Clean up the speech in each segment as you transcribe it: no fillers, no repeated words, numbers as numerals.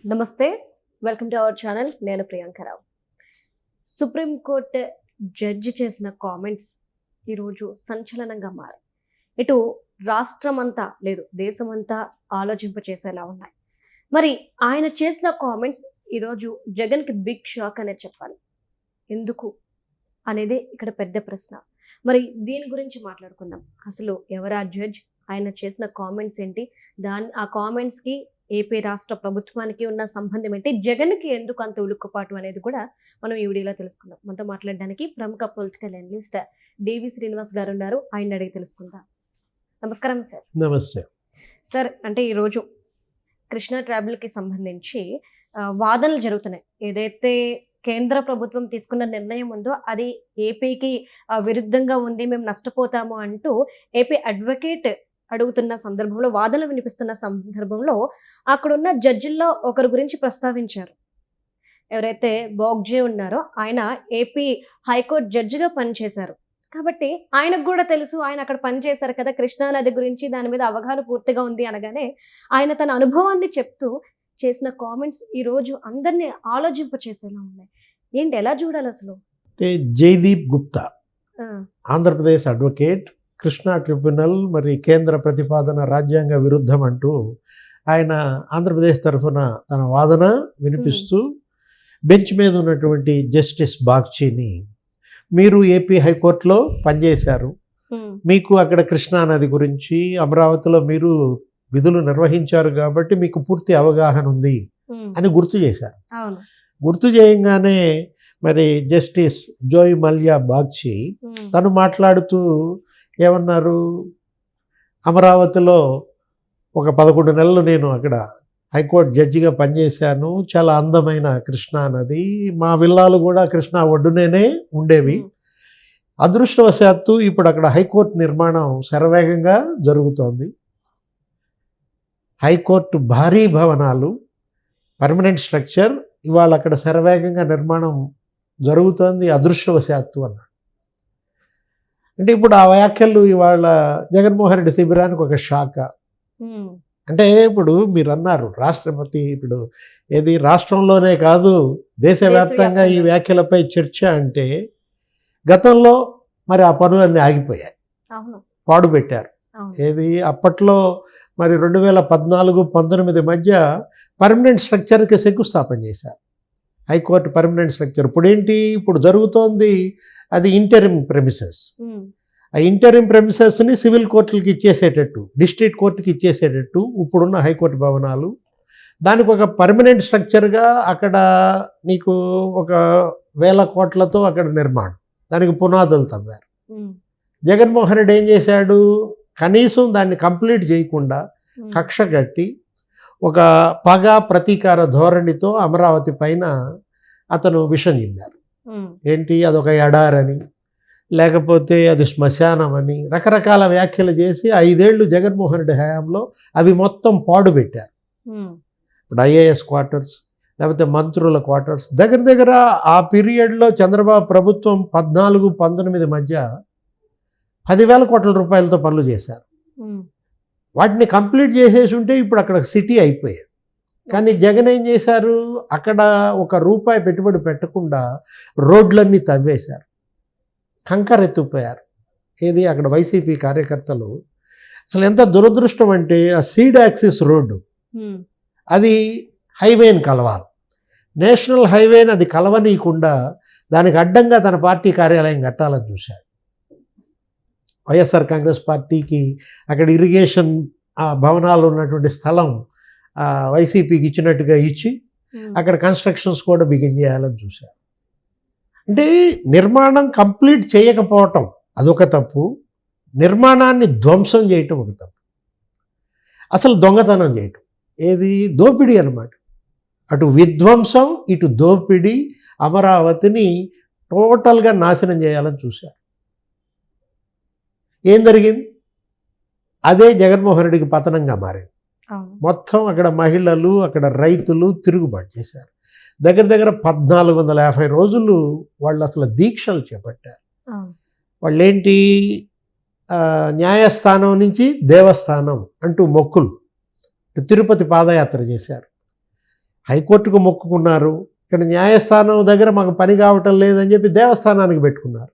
నమస్తే, welcome to our channel. నేను Priyanka Rao. Supreme court judge చేసిన కామెంట్స్ ఈరోజు సంచలనంగా మారాయి. ఇటు రాష్ట్రమంతా లేదు దేశమంతా ఆలోచింపచేసేలా ఉన్నాయి. మరి ఆయన చేసిన కామెంట్స్ ఈరోజు జగన్కి బిగ్ షాక్ అనే చెప్పాలి. ఎందుకు అనేది ఇక్కడ పెద్ద ప్రశ్న. మరి దీని గురించి మాట్లాడుకుందాం. అసలు ఎవరా జడ్జ్, ఆయన చేసిన కామెంట్స్ ఏంటి, ఆ కామెంట్స్కి ఏపీ రాష్ట్ర ప్రభుత్వానికి ఉన్న సంబంధం ఏంటి, జగన్కి ఎందుకు అంత ఉలుక్కుపాటు అనేది కూడా మనం ఈ వీడియోలో తెలుసుకుందాం. మనతో మాట్లాడడానికి ప్రముఖ పొలిటికల్ అనలిస్ట్ డివి శ్రీనివాస్ గారు ఉన్నారు. ఆయన అడిగి తెలుసుకుందాం. నమస్కారం సార్. నమస్తే సార్. అంటే ఈరోజు కృష్ణా ట్రాబుల్కి సంబంధించి వాదనలు జరుగుతున్నాయి. ఏదైతే కేంద్ర ప్రభుత్వం తీసుకున్న నిర్ణయం ఉందో అది ఏపీకి విరుద్ధంగా ఉంది, మేము నష్టపోతాము అంటూ ఏపీ అడ్వకేట్ అడుగుతున్న సందర్భంలో, వాదనలు వినిపిస్తున్న సందర్భంలో అక్కడున్న జడ్జిల్లో ఒకరి గురించి ప్రస్తావించారు. ఎవరైతే బోగ్జే ఉన్నారో ఆయన ఏపీ హైకోర్టు జడ్జిగా పనిచేశారు కాబట్టి ఆయనకు కూడా తెలుసు, ఆయన అక్కడ పనిచేశారు కదా, కృష్ణానది గురించి దాని మీద అవగాహన పూర్తిగా ఉంది అనగానే ఆయన తన అనుభవాన్ని చెప్తూ చేసిన కామెంట్స్ ఈరోజు అందరినీ ఆలోచింపచేసేలా ఉన్నాయి. ఏంటి, ఎలా చూడాలి అసలు? జైదీప్ గుప్తా, ఆంధ్రప్రదేశ్ అడ్వకేట్, కృష్ణా ట్రిబ్యునల్ మరి కేంద్ర ప్రతిపాదన రాజ్యాంగ విరుద్ధం అంటూ ఆయన ఆంధ్రప్రదేశ్ తరఫున తన వాదన వినిపిస్తూ బెంచ్ మీద ఉన్నటువంటి జస్టిస్ బాగ్చీని, మీరు ఏపీ హైకోర్టులో పనిచేశారు, మీకు అక్కడ కృష్ణానది గురించి అమరావతిలో మీరు విధులు నిర్వహించారు కాబట్టి మీకు పూర్తి అవగాహన ఉంది అని గుర్తు చేశారు. గుర్తు చేయంగానే మరి జస్టిస్ జోయ్ మల్యా బాగ్చి తను మాట్లాడుతూ ఏమన్నారు, అమరావతిలో ఒక 11 నెలలు నేను అక్కడ హైకోర్టు జడ్జిగా పనిచేశాను, చాలా అందమైన కృష్ణా నది, మా విల్లాలు కూడా కృష్ణా ఒడ్డునేనే ఉండేవి, అదృష్టవశాత్తు ఇప్పుడు అక్కడ హైకోర్టు నిర్మాణం శరవేగంగా జరుగుతోంది, హైకోర్టు భారీ భవనాలు పర్మనెంట్ స్ట్రక్చర్ ఇవాళ అక్కడ శరవేగంగా నిర్మాణం జరుగుతోంది అదృష్టవశాత్తు అన్నాడు. అంటే ఇప్పుడు ఆ వ్యాఖ్యలు ఇవాళ జగన్మోహన్ రెడ్డి శిబిరానికి ఒక షాక్. అంటే ఇప్పుడు మీరు అన్నారు రాష్ట్రపతి, ఇప్పుడు ఏది రాష్ట్రంలోనే కాదు దేశవ్యాప్తంగా ఈ వ్యాఖ్యలపై చర్చ అంటే గతంలో మరి ఆ పనులన్నీ ఆగిపోయాయి, పాడుపెట్టారు. ఏది అప్పట్లో మరి 2014-19 మధ్య పర్మనెంట్ స్ట్రక్చర్కి శంకుస్థాపన చేశారు, హైకోర్టు పర్మనెంట్ స్ట్రక్చర్. ఇప్పుడేంటి, ఇప్పుడు జరుగుతోంది అది ఇంటరిమ్ ప్రెమిసెస్. ఆ ఇంటరిమ్ ప్రెమిసెస్ని సివిల్ కోర్టులకి ఇచ్చేసేటట్టు, డిస్ట్రిక్ట్ కోర్టుకి ఇచ్చేసేటట్టు ఇప్పుడున్న హైకోర్టు భవనాలు, దానికి ఒక పర్మనెంట్ స్ట్రక్చర్గా అక్కడ నీకు 1,000 కోట్లతో అక్కడ నిర్మాణం, దానికి పునాదులు తవ్వారు. జగన్మోహన్ రెడ్డి ఏం చేశాడు, కనీసం దాన్ని కంప్లీట్ చేయకుండా కక్ష కట్టి ఒక పగ ప్రతీకార ధోరణితో అమరావతి పైన అతను విషం చిమ్మారు. ఏంటి, అదొక ఎడారని, లేకపోతే అది శ్మశానం అని రకరకాల వ్యాఖ్యలు చేసి 5 ఏళ్ళు జగన్మోహన్ రెడ్డి హయాంలో అవి మొత్తం పాడుపెట్టారు. ఇప్పుడు ఐఏఎస్ క్వార్టర్స్, లేకపోతే మంత్రుల క్వార్టర్స్, దగ్గర ఆ పీరియడ్లో చంద్రబాబు ప్రభుత్వం 14-19 మధ్య 10,000 కోట్ల రూపాయలతో పనులు చేశారు. వాటిని కంప్లీట్ చేసేసి ఉంటే ఇప్పుడు అక్కడ సిటీ అయిపోయేది. కానీ జగన్ ఏం చేశారు, అక్కడ ₹1 పెట్టుబడి పెట్టకుండా రోడ్లన్నీ తవ్వేశారు, కంకరెత్తుపోయారు. ఏది అక్కడ వైసీపీ కార్యకర్తలు, అసలు ఎంత దురదృష్టం అంటే ఆ సీడ్ యాక్సిస్ రోడ్డు అది హైవేని కలవాలి, నేషనల్ హైవేని అది కలవనీయకుండా దానికి అడ్డంగా తన పార్టీ కార్యాలయం కట్టాలని చూశారు. వైఎస్ఆర్ కాంగ్రెస్ పార్టీకి అక్కడ ఇరిగేషన్ భవనాలు ఉన్నటువంటి స్థలం వైసీపీకి ఇచ్చినట్టుగా ఇచ్చి అక్కడ కన్స్ట్రక్షన్స్ కూడా బిగిన్ చేయాలని చూశారు. అంటే నిర్మాణం కంప్లీట్ చేయకపోవటం అదొక తప్పు, నిర్మాణాన్ని ధ్వంసం చేయటం ఒక తప్పు, అసలు దొంగతనం చేయటం, ఏది దోపిడీ అన్నమాట. అటు విధ్వంసం ఇటు దోపిడీ, అమరావతిని టోటల్గా నాశనం చేయాలని చూశారు. ఏం జరిగింది, అదే జగన్మోహన్ రెడ్డికి పతనంగా మారింది. మొత్తం అక్కడ మహిళలు, అక్కడ రైతులు తిరుగుబాటు చేశారు. దగ్గర 1450 రోజులు వాళ్ళు అసలు దీక్షలు చేపట్టారు. వాళ్ళేంటి, న్యాయస్థానం నుంచి దేవస్థానం అంటూ మొక్కులు, తిరుపతి పాదయాత్ర చేశారు. హైకోర్టుకు మొక్కుకున్నారు. ఇక్కడ న్యాయస్థానం దగ్గర మాకు పని కావటం లేదని చెప్పి దేవస్థానానికి పెట్టుకున్నారు.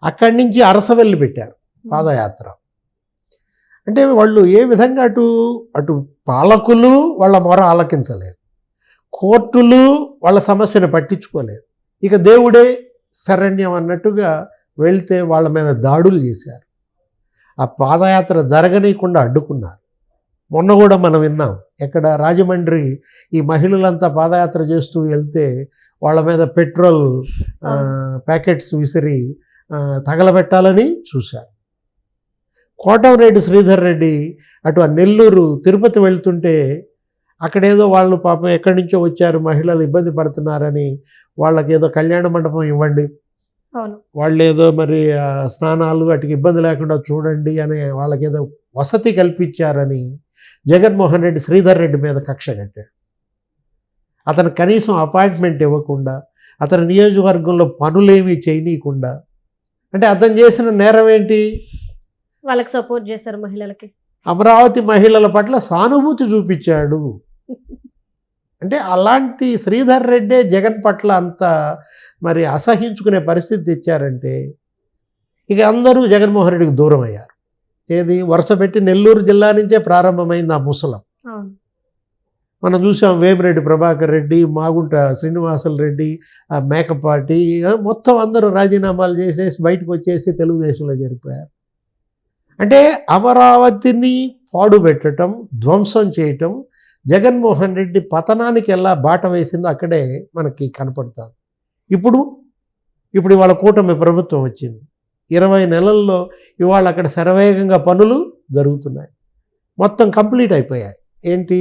అక్కడి నుంచి అరసవెల్లి పెట్టారు పాదయాత్ర. అంటే వాళ్ళు ఏ విధంగా అటు పాలకులు వాళ్ళ మొర ఆలకించలేదు, కోర్టులు వాళ్ళ సమస్యను పట్టించుకోలేదు. ఇక దేవుడే శరణ్యం అన్నట్టుగా వెళ్తే వాళ్ళ మీద దాడులు చేశారు. ఆ పాదయాత్ర జరగనీయకుండా అడ్డుకున్నారు. మొన్న కూడా మనం విన్నాం, ఎక్కడ రాజమండ్రి ఈ మహిళలంతా పాదయాత్ర చేస్తూ వెళ్తే వాళ్ళ మీద పెట్రోల్ ప్యాకెట్స్ విసిరి తగలబెట్టాలని చూశారు. కోటంరెడ్డి శ్రీధర్ రెడ్డి అటు ఆ నెల్లూరు తిరుపతి వెళ్తుంటే అక్కడేదో వాళ్ళు పాపం ఎక్కడి నుంచో వచ్చారు, మహిళలు ఇబ్బంది పడుతున్నారని వాళ్ళకి ఏదో కళ్యాణ మండపం ఇవ్వండి, వాళ్ళు ఏదో మరి స్నానాలు వాటికి ఇబ్బంది లేకుండా చూడండి అని వాళ్ళకి ఏదో వసతి కల్పించారని జగన్మోహన్ రెడ్డి శ్రీధర్ రెడ్డి మీద కక్ష కట్టాడు. అతను కనీసం అపాయింట్మెంట్ ఇవ్వకుండా, అతని నియోజకవర్గంలో పనులేమీ చేయనీయకుండా, అంటే అతను చేసిన నేరం ఏంటి? వాళ్ళకి సపోర్ట్ చేశారు మహిళలకి. అమరావతి మహిళల పట్ల సానుభూతి చూపించాడు. అంటే అలాంటి శ్రీధర్ రెడ్డే జగన్ పట్ల అంత మరి అసహించుకునే పరిస్థితి తెచ్చారంటే ఇక అందరూ జగన్మోహన్ రెడ్డికి దూరం అయ్యారు. ఏది వరుస పెట్టి నెల్లూరు జిల్లా నుంచే ప్రారంభమైంది ఆ ముసలం. మనం చూసాం వేమిరెడ్డి ప్రభాకర్ రెడ్డి, మాగుంట శ్రీనివాసులు రెడ్డి, మేకపాటి మొత్తం అందరూ రాజీనామాలు చేసేసి బయటకు వచ్చేసి తెలుగుదేశంలో చేరిపోయారు. అంటే అమరావతిని పాడుపెట్టడం, ధ్వంసం చేయటం జగన్మోహన్ రెడ్డి పతనానికి ఎలా బాట వేసిందో అక్కడే మనకి కనపడుతుంది. ఇప్పుడు ఇవాళ కూటమి ప్రభుత్వం వచ్చింది. 20 నెలల్లో ఇవాళ అక్కడ శరవేగంగా పనులు జరుగుతున్నాయి. మొత్తం కంప్లీట్ అయిపోయాయి. ఏంటి?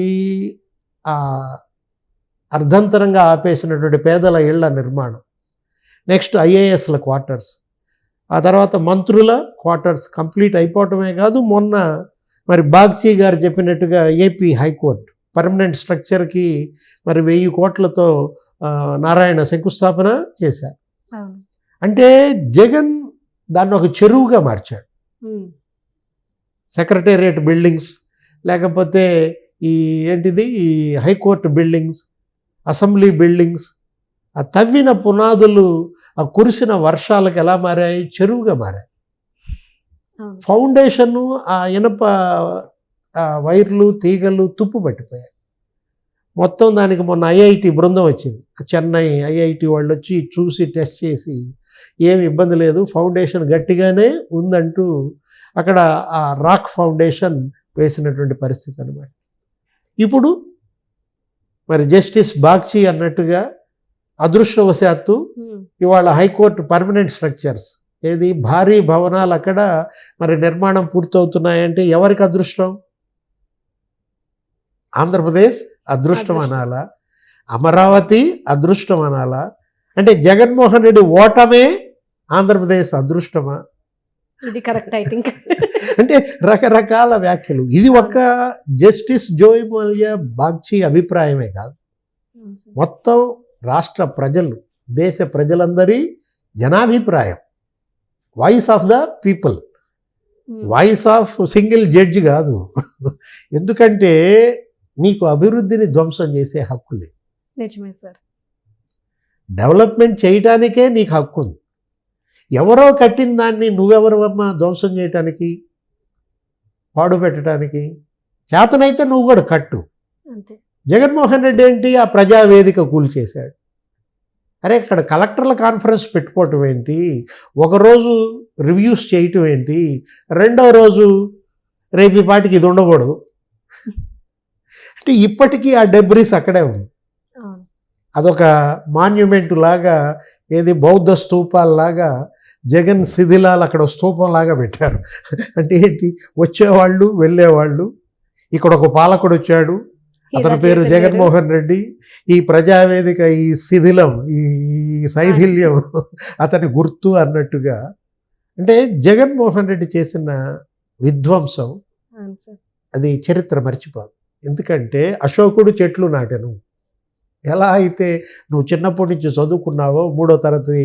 అర్ధంతరంగా ఆపేసినటువంటి పేదల ఇళ్ల నిర్మాణం, నెక్స్ట్ ఐఏఎస్ల క్వార్టర్స్, ఆ తర్వాత మంత్రుల క్వార్టర్స్ కంప్లీట్ అయిపోవటమే కాదు, మొన్న మరి బాగ్చీ గారు చెప్పినట్టుగా ఏపీ హైకోర్టు పర్మనెంట్ స్ట్రక్చర్కి మరి 1000 కోట్లతో నారాయణ శంకుస్థాపన చేశారు. అంటే జగన్ దాన్ని ఒక చెరువుగా మార్చాడు. సెక్రటేరియట్ బిల్డింగ్స్, లేకపోతే ఈ హైకోర్టు బిల్డింగ్స్, అసెంబ్లీ బిల్డింగ్స్, ఆ తవ్విన పునాదులు ఆ కురిసిన వర్షాలకు ఎలా మారాయి? చెరువుగా మారాయి. ఫౌండేషను ఆ ఇనప వైర్లు, తీగలు తుప్పు పట్టిపోయాయి. మొత్తం దానికి మొన్న ఐఐటి బృందం వచ్చింది, చెన్నై ఐఐటి వాళ్ళు వచ్చి చూసి టెస్ట్ చేసి ఏమి ఇబ్బంది లేదు, ఫౌండేషన్ గట్టిగానే ఉందంటూ అక్కడ ఆ రాక్ ఫౌండేషన్ వేసినటువంటి పరిస్థితి అన్నమాట. ఇప్పుడు మరి జస్టిస్ బాగ్చీ అన్నట్టుగా అదృష్టవశాత్తు ఇవాళ హైకోర్టు పర్మనెంట్ స్ట్రక్చర్స్, ఏది భారీ భవనాలు అక్కడ మరి నిర్మాణం పూర్తవుతున్నాయంటే ఎవరికి అదృష్టం? ఆంధ్రప్రదేశ్ అదృష్టం అనాలా? అమరావతి అదృష్టం అనాలా? అంటే జగన్మోహన్ రెడ్డి ఓటమే ఆంధ్రప్రదేశ్ అదృష్టమా? ఇది కరెక్ట్ ఐ థింక్. అంటే రకరకాల వ్యాఖ్యలు. ఇది ఒక జస్టిస్ జోయ్ మాల్యా బాగ్చీ అభిప్రాయమే కాదు, మొత్తం రాష్ట్ర ప్రజలు, దేశ ప్రజలందరి జనాభిప్రాయం. Voice of the people, voice of single judge కాదు. ఎందుకంటే నీకు అభివృద్ధిని ధ్వంసం చేసే హక్కు లేదు. నిజమే సార్. డెవలప్మెంట్ చేయటానికే నీకు హక్కు ఉంది. ఎవరో కట్టిన దాన్ని నువ్వెవరమ్మా ధ్వంసం చేయటానికి, పాడు పెట్టడానికి? చేతనైతే నువ్వు కూడా కట్టు. జగన్మోహన్ రెడ్డి ఏంటి? ఆ ప్రజావేదిక కూల్చేశాడు. అరే ఇక్కడ కలెక్టర్ల కాన్ఫరెన్స్ పెట్టుకోవటం ఏంటి, ఒకరోజు రివ్యూస్ చేయటం ఏంటి, రెండో రోజు రేపు ఈ పాటికి ఇది ఉండకూడదు అంటే ఇప్పటికీ ఆ డెబ్రిస్ అక్కడే ఉంది. అదొక మాన్యుమెంట్ లాగా, ఏది బౌద్ధ స్తూపాల్లాగా జగన్ శిథిలాలు అక్కడ స్తూపం లాగా పెట్టారు. అంటే ఏంటి? వచ్చేవాళ్ళు వెళ్ళేవాళ్ళు. ఇక్కడ ఒక పాలకుడు వచ్చాడు, అతని పేరు జగన్మోహన్ రెడ్డి. ఈ ప్రజావేదిక, ఈ శిథిలం, ఈ శైథిల్యం అతని గుర్తు అన్నట్టుగా. అంటే జగన్మోహన్ రెడ్డి చేసిన విధ్వంసం అది చరిత్ర మర్చిపోదు. ఎందుకంటే అశోకుడు చెట్లు నాటెను. ఎలా అయితే నువ్వు చిన్నప్పటి నుంచి చదువుకున్నావో, 3వ తరగతి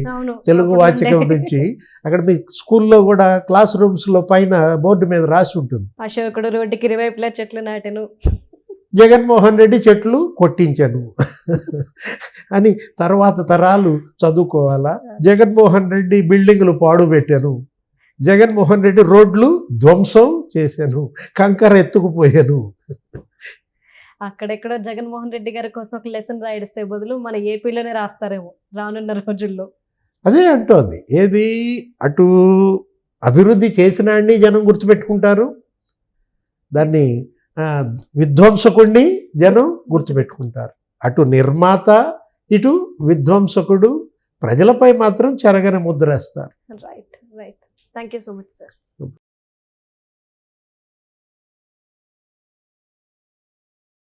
తెలుగు వాచకం నుంచి, అక్కడ మీ స్కూల్లో కూడా క్లాస్ రూమ్స్లో పైన బోర్డు మీద రాసి ఉంటుంది, అశోకుడు రోడ్డుకి ఇరువైపులా చెట్లు నాటెను. జగన్మోహన్ రెడ్డి చెట్లు కొట్టించాను అని తర్వాత తరాలు చదువుకోవాలా. జగన్మోహన్ రెడ్డి బిల్డింగులు పాడు పెట్టాను, జగన్మోహన్ రెడ్డి రోడ్లు ధ్వంసం చేశాను, కంకర ఎత్తుకుపోయాను. అక్కడెక్కడో జగన్మోహన్ రెడ్డి గారి కోసం ఒక లెసన్ రాయిస్తే బదులు మన ఏపీలోనే రాస్తారేమో రానున్న రోజుల్లో. అదే అంటోంది. ఏది అటు అభివృద్ధి చేసినాడిని జనం గుర్తుపెట్టుకుంటారు, దాన్ని విధ్వంసకుడిని జనం గుర్తుపెట్టుకుంటారు. అటు నిర్మాత ఇటు విధ్వంసకుడు ప్రజలపై మాత్రం చెరగని ముద్రేస్తారు. Right right. Thank you so much sir.